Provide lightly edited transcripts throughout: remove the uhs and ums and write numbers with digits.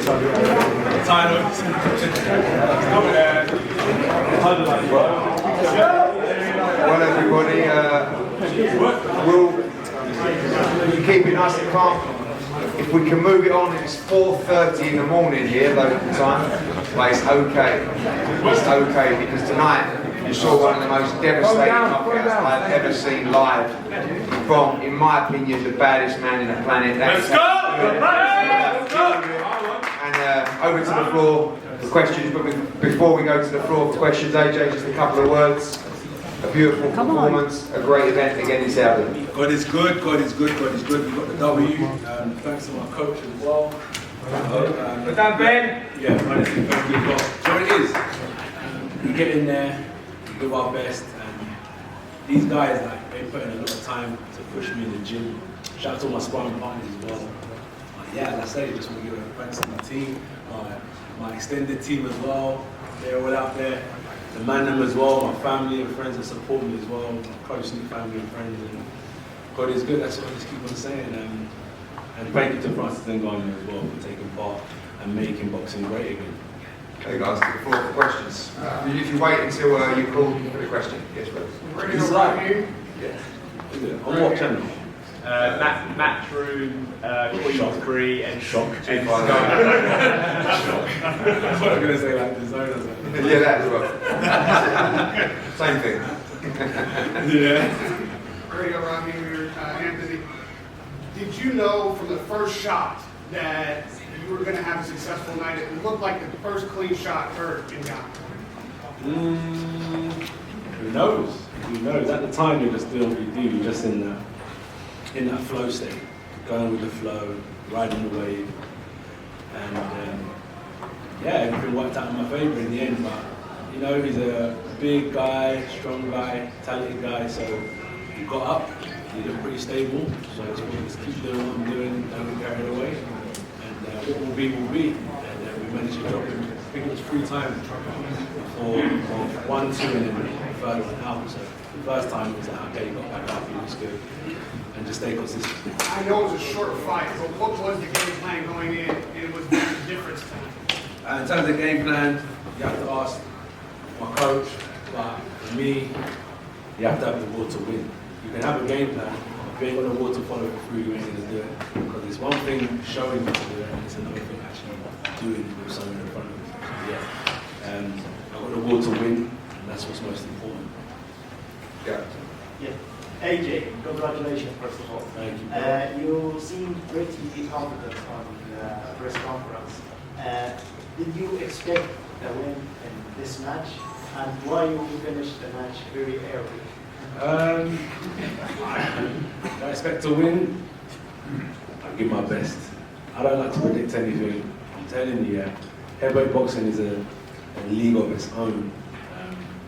Well, everybody, we'll keep it nice and calm. If we can move it on, it's 4:30 in the morning here, local time, but it's okay. It's okay because tonight you saw one of the most devastating knockouts I've ever seen live from, in my opinion, the baddest man in the planet. Let's go! And over to the floor for questions, but before we go to the floor for questions, AJ, just a couple of words. A beautiful performance, a great event again in Saudi. God is good, God is good, God is good. We got the W. Thanks to my coach as well. But that Ben? Yeah, honestly, thank you as well. So it is. We get in there, we do our best, and these guys, like, they put in a lot of time to push me in the gym. Shout out to all my sparring partners as well. Yeah, as I say, just want to give a thanks to my team, my extended team as well. They're all out there. The man them as well, my family and friends that support me as well, my close knit family and friends. And God is good, that's what I just keep on saying. And thank you to Francis Ngannou as well for taking part and making boxing great again. Okay guys, to the floor for questions. If you wait until you call for the question. Yes, please. Is right here? Yeah. Is it? On what channel? Matchroom, Queen 3 and Shock. I was going to say like the zone or something. Yeah, that as well. Same thing. Yeah. Radio around here, Anthony. Did you know from the first shot that you were going to have a successful night? It looked like the first clean shot hurt in Ghana. Who knows? Who knows? At the time, you're just doing what you do. You're just in that flow state, going with the flow, riding the wave, and yeah, everything worked out in my favour in the end. But you know, he's a big guy, strong guy, talented guy, so he got up. He looked pretty stable, so I just wanted to keep doing what I'm doing, don't get carried away, and what will be will be. And we managed to drop him. I think it was 3 times for 1, 2, and then the third one out. So the first time it was like, okay, he got back up, he was good. And just stay consistent. I know it was a short fight, but what was the game plan going in, and was there a difference tonight? In terms of game plan, you have to ask my coach, but for me, you have to have the will to win. You can have a game plan, if you ain't got the will to follow it through, you ain't going to do it. Because it's one thing showing you to do it, and it's another thing actually doing it with someone in front of you. Yeah. I've got the will to win, and that's what's most important. Yeah. Yeah. AJ, congratulations first of all. Thank you. You seemed pretty confident on the press conference. Did you expect a win in this match? And why you finished the match very early? I expect to win. I give my best. I don't like to predict anything. I'm telling you, heavyweight boxing is a league of its own.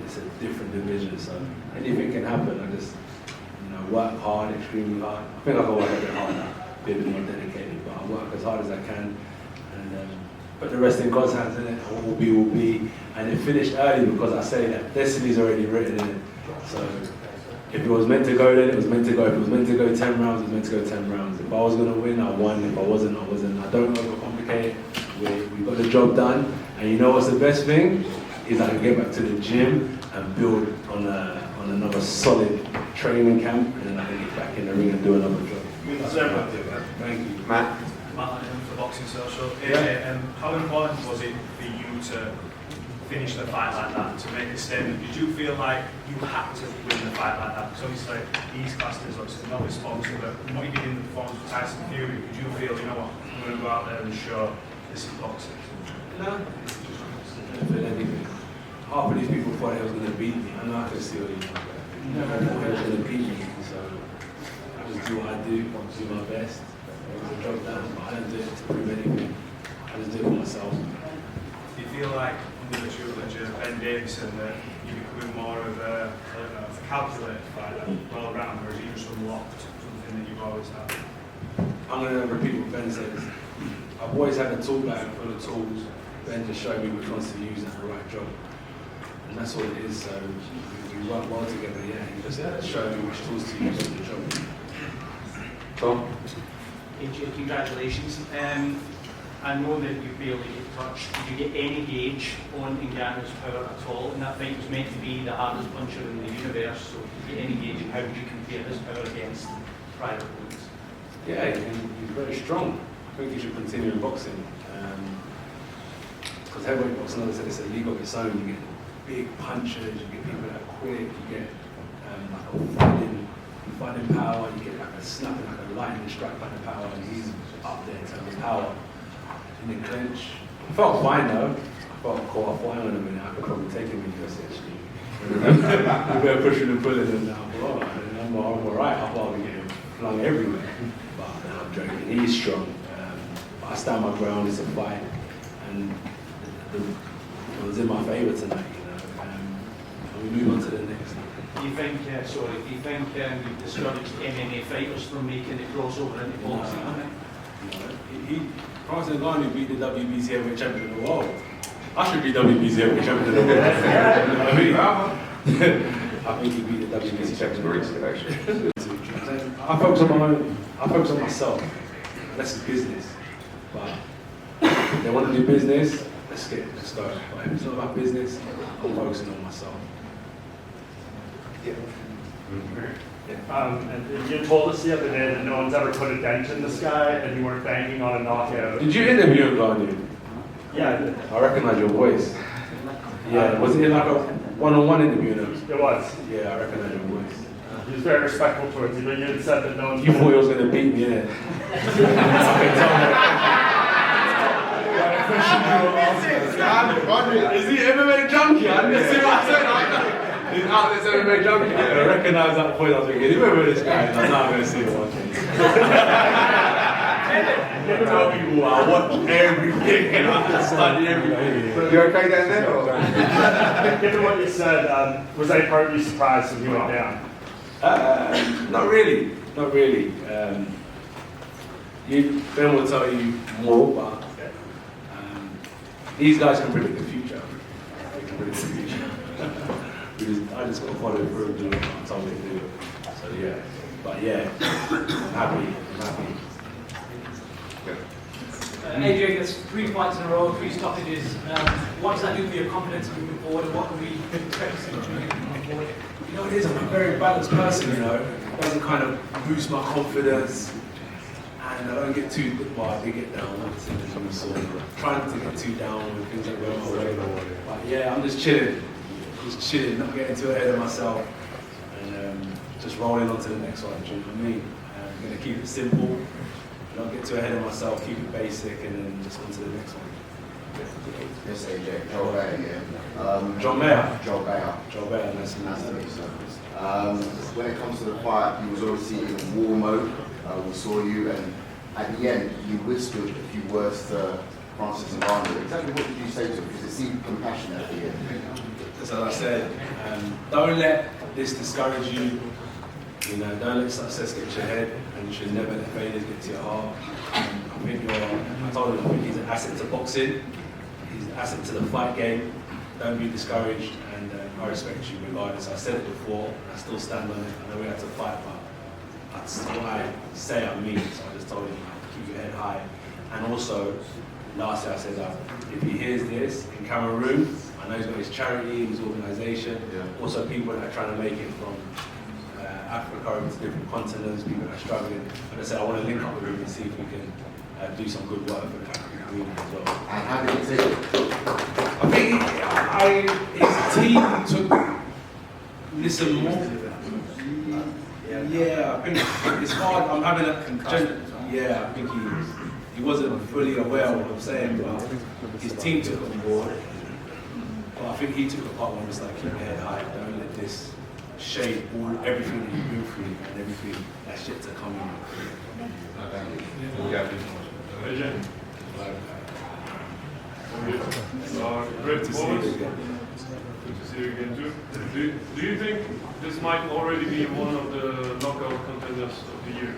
It's a different division, so anything can happen. I just work hard, extremely hard. I think I can work a bit harder, be a bit more dedicated, but I work as hard as I can and put the rest in God's hands, in it. What will be, will be. And it finished early because I say that destiny's already written in it. So if it was meant to go, then it was meant to go. If it was meant to go 10 rounds, it was meant to go 10 rounds. If I was going to win, I won. If I wasn't, I wasn't. I don't overcomplicate it. We got the job done. And you know what's the best thing? Is I can get back to the gym and build on another solid training camp, and then I can get back in the ring and do another job. Thank you. Matt? Matt for Boxing Social. Yeah. How important was it for you to finish the fight like that, to make a statement? Did you feel like you had to win the fight like that? Because obviously he's classed as obviously no sponsor, but what you did in the performance with Tyson Fury, did you feel, you know what, I'm going to go out there and show this is boxing? No. I didn't feel anything. Half of these people thought he was going to beat me. I know I could still never thought he was going to beat me. So I just do what I do my best. It was a job done, but I don't do it to prove anything. I just do it for myself. Do you feel like under the tutelage of Ben Davison that you're becoming more of a calculated fighter, well rounded, or is he just unlocked something that you've always had? I'm going to repeat what Ben says. I've always had a tool bag full of tools. Ben just showed me which ones to use at the right job. And that's what it is, so we work well together, yeah. He just showed me which tools to use for the job. Tom? AJ, congratulations. I know that you barely get touched. Did you get any gauge on Ngannou's power at all? And that fight was meant to be the hardest puncher in the universe, so did you get any gauge on how would you compare his power against prior opponents? Yeah, he's very strong. I think he should continue in boxing. Because heavyweight boxing, as I said, it's a league of its own. You get big punchers, you get people that are quick, you get like a fighting power, you get like a snapping, like a lightning strike kind of power, and he's up there in terms of power. In the clinch, I felt fine though. I felt caught off line in a minute. I could probably take him in UFC actually. We were pushing and pulling and I'm alright. I thought I'd be getting flung everywhere. But I'm joking. He's strong. But I stand my ground. It's a fight, and it was in my favour tonight. And we move on to the next. Do you think, you've discouraged MMA fighters from making the crossover into boxing? Francis Ngannou beat the WBC heavyweight champion of the world. I should be WBC heavyweight champion of the world. I think he beat the WBC champion. I focus on myself. That's his business. But if they want to do business, let's go. But if it's not about business, I'm focusing on myself. Yeah. And you told us the other day that no one's ever put a dent in this guy and you weren't banking on a knockout. Did you interview him, Ngannou? Yeah, I did. I recognise your voice. Yeah, was it like a one-on-one interview? It was. Yeah, I recognise your voice. He was very respectful towards you, but you had said that no one... You thought he was going to beat me, innit? Is he MMA junkie? I didn't see what I said. He's out there MMA junkie. I recognise that point. I was thinking, you remember this guy? I'm not going to see the watching. I tell people I watch everything and I study everything. You okay down there? Or? Given what you said, was any part of you surprised when he went down? Not really. Not really. Ben will tell you more, but these guys can predict the future. They can predict the future. I just got to follow through and do what I'm told to do. So yeah. But yeah, I'm happy. Adrian gets 3 fights in a row, 3 stoppages. What does that do for your confidence moving forward, and what can we expect to see moving forward? You know, it is. I'm a very balanced person, you know. It doesn't kind of boost my confidence. And I don't get too, well, I did get down once in the news, so trying to get too down when things don't go my way. But yeah, I'm just chilling, not getting too ahead of myself, and just rolling on to the next one. Do you know what I mean? I'm going to keep it simple, not get too ahead of myself, keep it basic, and then just on to the next one. Yes, AJ. Joel Bayer here. John Mayer. Joel Bayer. Joel Bayer, nice to meet you. When it comes to the fight, you was obviously in war mode. We saw you, and at the end, you whispered a few words to Francis Ngannou. Exactly what did you say to him? Because it seemed compassionate at the end. As I said, don't let this discourage you. You know, don't let success get to your head, and you should never let failures get to your heart. I told him, I think he's an asset to boxing. He's an asset to the fight game. Don't be discouraged, and I respect you regardless. I said it before, and I still stand on it. I know we had to fight, but that's what I say I mean. So I just told him, keep your head high. And also, lastly I said that if he hears this in Cameroon, I know he's got his charity, his organisation, also people that are trying to make it from Africa over to different continents, people that are struggling. And I said I want to link up with him and see if we can do some good work for the African community as well. And how did he take it? I think his team took listen more. Yeah, I think it's hard. I'm having I think he wasn't fully aware of what I'm saying, but his team took it on board. But I think he took the part where it was like, keep your head high, don't let this shade everything that you've been through and everything that's yet to come in. Great to see you again. Good to see you again too. Do you think this might already be one of the knockout contenders of the year?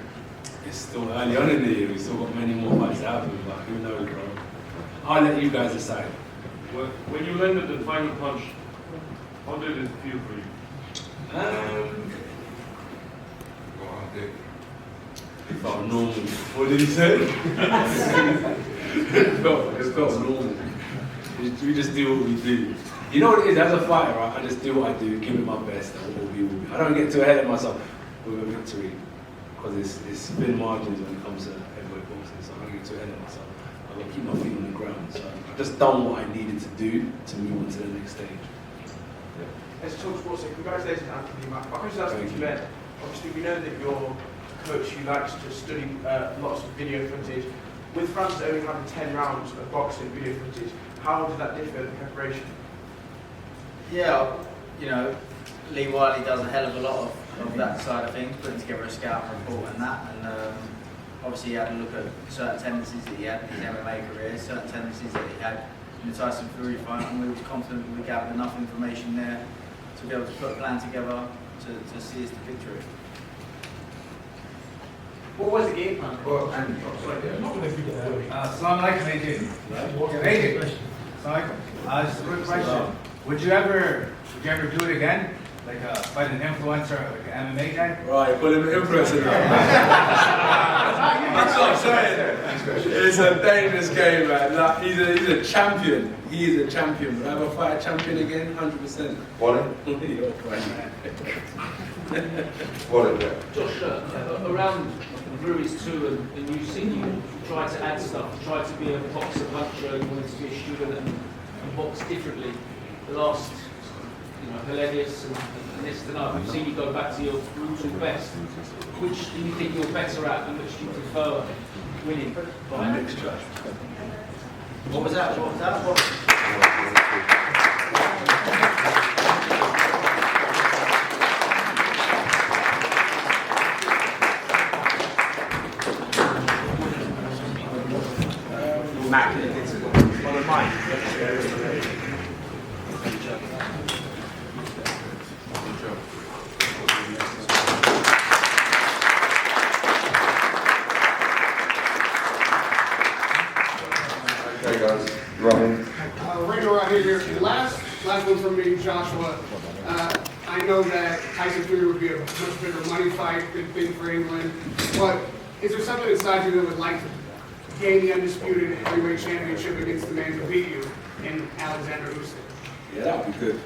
It's still early on in the year. We've still got many more fights to happen, but who knows, bro? I'll let you guys decide. When you landed the final punch, how did it feel for you? It felt normal. What did he say? It felt normal. We just do what we do. You know what it is, as a fighter, right? I just do what I do, give it my best, and what will be, will be. I don't get too ahead of myself with a victory, because it's thin margins when it comes to heavyweight boxing, so I don't get too ahead of myself. I've got to keep my feet on the ground, so I've just done what I needed to do to move on to the next stage. Let's talk sports. Congratulations, Anthony. My question is asking you, Ben. Obviously, we know that you're a coach who likes to study lots of video footage. With Francis only having 10 rounds of boxing video footage, how does that differ in preparation? Yeah, you know, Lee Wiley does a hell of a lot of that side of things, putting together a scout report and that, and obviously he had a look at certain tendencies that he had in his MMA career, certain tendencies that he had in the Tyson Fury fight, and we were confident we gathered enough information there to be able to put a plan together to see us to victory. What was the game plan? Assalamu alaikum, Agent. Agent. Assalamu alaikum. Just a quick question. Would you ever do it again? Like fight an influencer, like an MMA guy? Right, put him an influencer now. That's what I'm saying. It's a dangerous game, man. Like, he's a champion. He is a champion. Would I ever fight a champion again? 100%. What? What? Josh, around Ruiz 2 and you've seen you try to add stuff, try to be a boxer puncher, you wanted to be a student and box differently. The last, hilarious and this tonight, we've seen you go back to your brutal best. Which do you think you're better at and which do you prefer winning? A mixture. What was that? Mac, on the mic. Okay, guys, running. Right here. Last one from me, Joshua. I know that Tyson Fury would be a much bigger money fight, big thing for England, but is there something inside you that would like to gain the Undisputed Heavyweight Championship against the man who beat you in Alexander Usyk? Yeah, that would be good.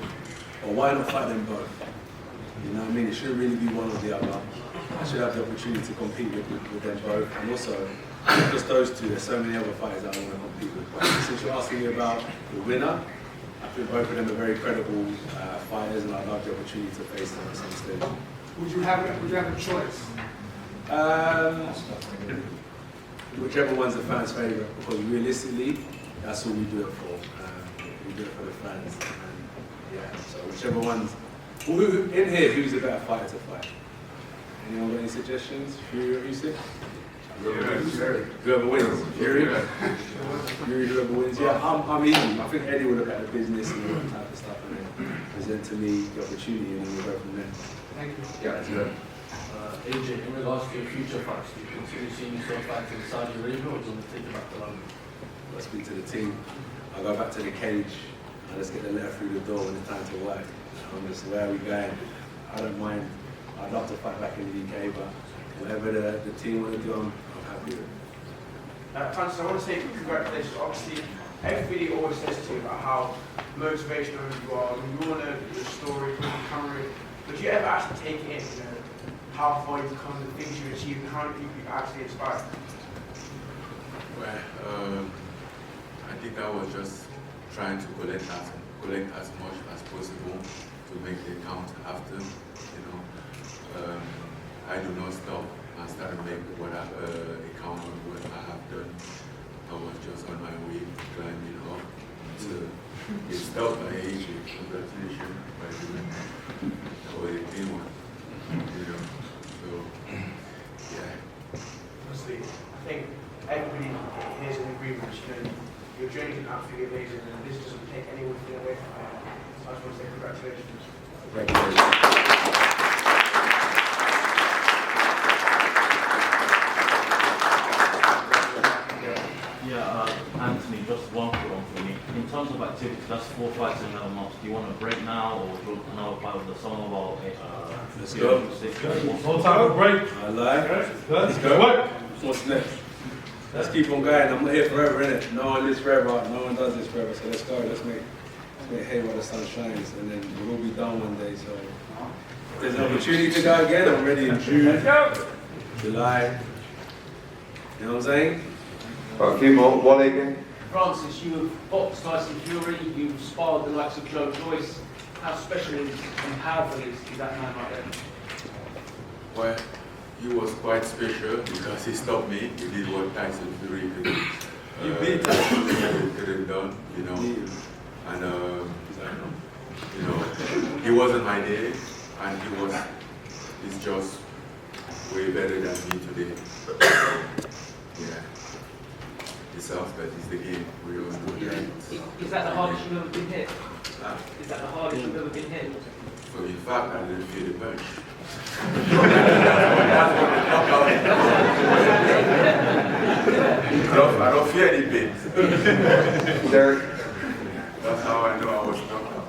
Or why not fight them both? You know what I mean? It shouldn't really be one or the other. I should have the opportunity to compete with them both. And also, not just those two, there's so many other fighters that I want to compete with. But since you're asking me about the winner, I think both of them are very credible fighters, and I'd love the opportunity to face them at some stage. Would you have a choice? Whichever one's the fans' favourite, because realistically, that's all we do it for. We do it for the fans. And yeah, so whichever one's. Well, in here, who's a better fighter to fight? Anyone got any suggestions? Fury or Usyk? Whoever wins. Fury? Fury, whoever wins. Yeah, I'm easy. I think Eddie will look at the business and all that type of stuff and then present to me the opportunity and then we'll go from there. Thank you. Yeah, that's good. AJ, in regards to your future fights, do you consider seeing yourself back in Saudi Arabia or do you want to take it back to London? I'll speak to the team. I'll go back to the cage and let's get the letter through the door when it's time to work. Where are we going? I don't mind. I'd love to fight back in the UK, but whatever the team want to do, I'm happy with. Francis, I want to say congratulations. Obviously, everybody always says to you about how motivational you are. You want to know your story from the camera. But do you ever actually take it in, how far you've come, the things you've achieved, and how many people you've actually inspired? Well, I think I was just trying to collect as much as possible to make the account after, I do not stop. I started making what I account on what I have done. I was just on my way climbing up to get stopped by age. Congratulations by doing that. That was a big one, So, yeah. Honestly, I think everybody here is in agreement. Your journey is absolutely amazing, and this doesn't take anyone away from it. So I just want to say congratulations. Thank you. Anthony, just one for me. In terms of activity, that's 4 fights in 11 months. Do you want to break now or do you want another fight with the sum of about Let's go. Six. No time for break. I like. Let's go. What's next? Let's keep on going. I'm not here forever, innit? No one lives forever. No one does this forever. So let's go. Let's make hay while the sun shines, and then we'll all be done one day. So if there's an opportunity to go again, I'm ready in June, Let's go. July. You know what I'm saying? Got a few more. Wally again. Francis, you have boxed Tyson Fury, you've sparred the likes of Joe Joyce. How special and powerful is that man right there? Well, he was quite special because he stopped me. He did what Tyson Fury couldn't. You beat Tyson Fury couldn't done, you know. And you know, he wasn't my day, and he's just way better than me today. Yeah. It's us, but it's the game. We all know that. Is that the hardest you've ever been hit? Is that the hardest you've ever been hit? So in fact, I didn't feel the punch. I don't feel any pain. Derek. That's how I know I was knocked out.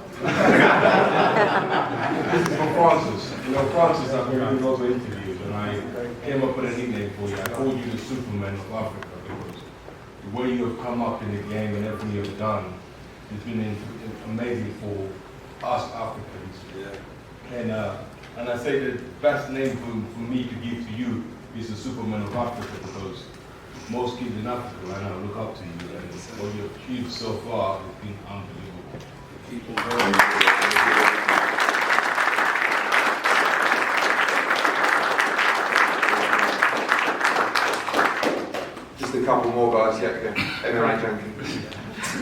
This is for Francis. You know, Francis, I've been lots of interviews, and I came up with a nickname for you. I called you the Superman of Africa because the way you have come up in the game and everything you have done has been amazing for us Africans. Yeah. And I say the best name for me to give to you is the Superman of Africa because most kids in Africa right now look up to you, and what you have achieved so far has been unbelievable. Keep on going. Just a couple more guys, yeah, again. MMA junkie.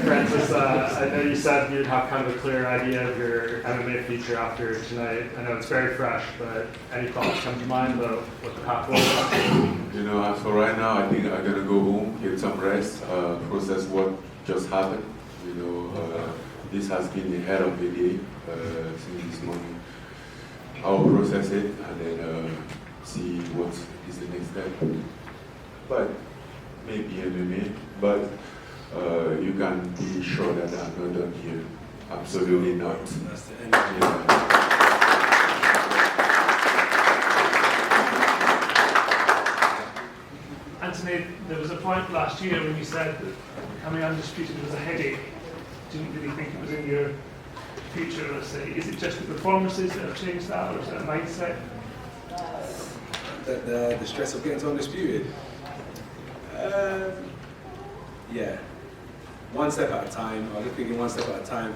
Francis, I know you said you'd have kind of a clear idea of your MMA future after tonight. I know it's very fresh, but any thoughts come to mind about what the path forward? You know, as for right now, I think I'm gonna go home, get some rest, process what just happened. You know, this has been the hell of a day since this morning. I'll process it and then see what is the next step. But maybe MMA, but you can be sure that I'm not done here. Absolutely not. That's the end. Anthony, there was a point last year when you said that becoming undisputed was a headache. Didn't really think it was in your future, let's say. Is it just the performances that have changed that, or is it a mindset? The stress of getting to undisputed. Yeah, one step at a time. I was thinking one step at a time.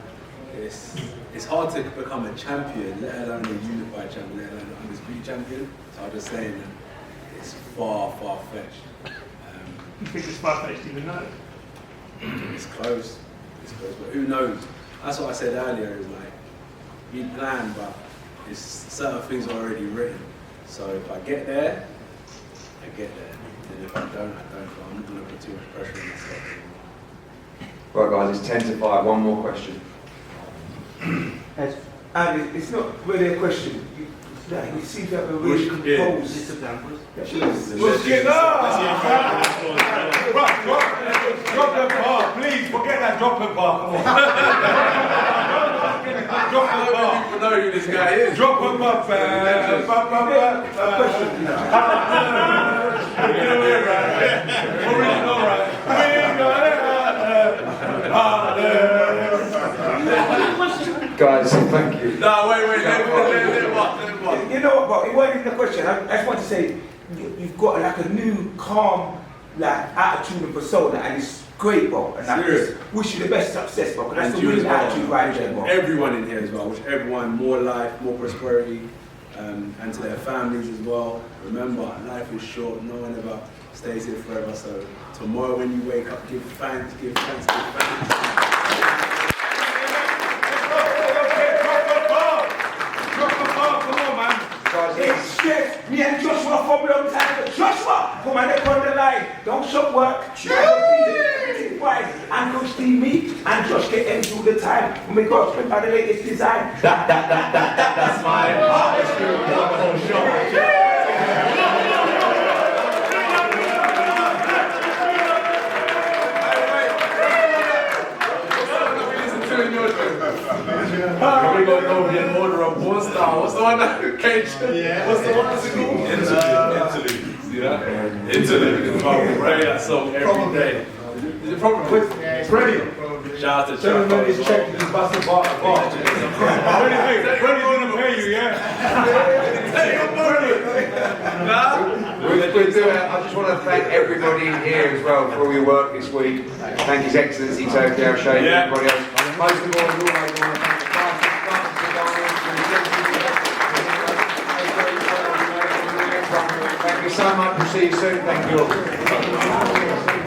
It's hard to become a champion, let alone a unified champion, let alone an undisputed champion. So I'm just saying that it's far, far fetched. You think it's far fetched even now? It's close. It's close, but who knows? That's what I said earlier. Is like you plan, but it's certain things are already written. So if I get there, I get there. And if I don't, I don't. But I'm not going to put too much pressure on myself anymore. Right, guys, it's 10 to 5. One more question. And it's not really a question. You seem to have a really composed. Let's get up! Drop the bar, please. Forget that drop the bar. Come on. Drop the bar. People know who this guy is. Drop the bar. Original, right? Guys, thank you. No, wait, let what? You know what, bro? It wasn't even a question. I just want to say, you've got like a new, calm, like attitude and persona, and it's great, bro. And I just wish you the best success, bro. Because that's the real attitude right there, bro. Everyone in here as well. Wish everyone more life, more prosperity, and to their families as well. Remember, life is short. No one ever stays here forever. So tomorrow when you wake up, give thanks, give thanks, give thanks. It's shit. Me and Joshua for a long time. Joshua, put my neck on the line. Don't shop work. And Coach Stevie and Josh get empty all the time. When we go to the latest design. That's my heart. We're going over here and order a porn star. What's the one that cage? Yeah. What's the one that's called? Interlude. See that? Internet. Pray that song every day. Is it problem? It's ready. Shout out to Gentlemen, is checking his massive bar. Ready gonna pay you, yeah? We'll do it. I just want to thank everybody in here as well for all your work this week. Thank His Excellency Tokyo, Shane, and everybody else. Most of all, as always, I want to thank the Thank you so much. We'll see you soon. Thank you all.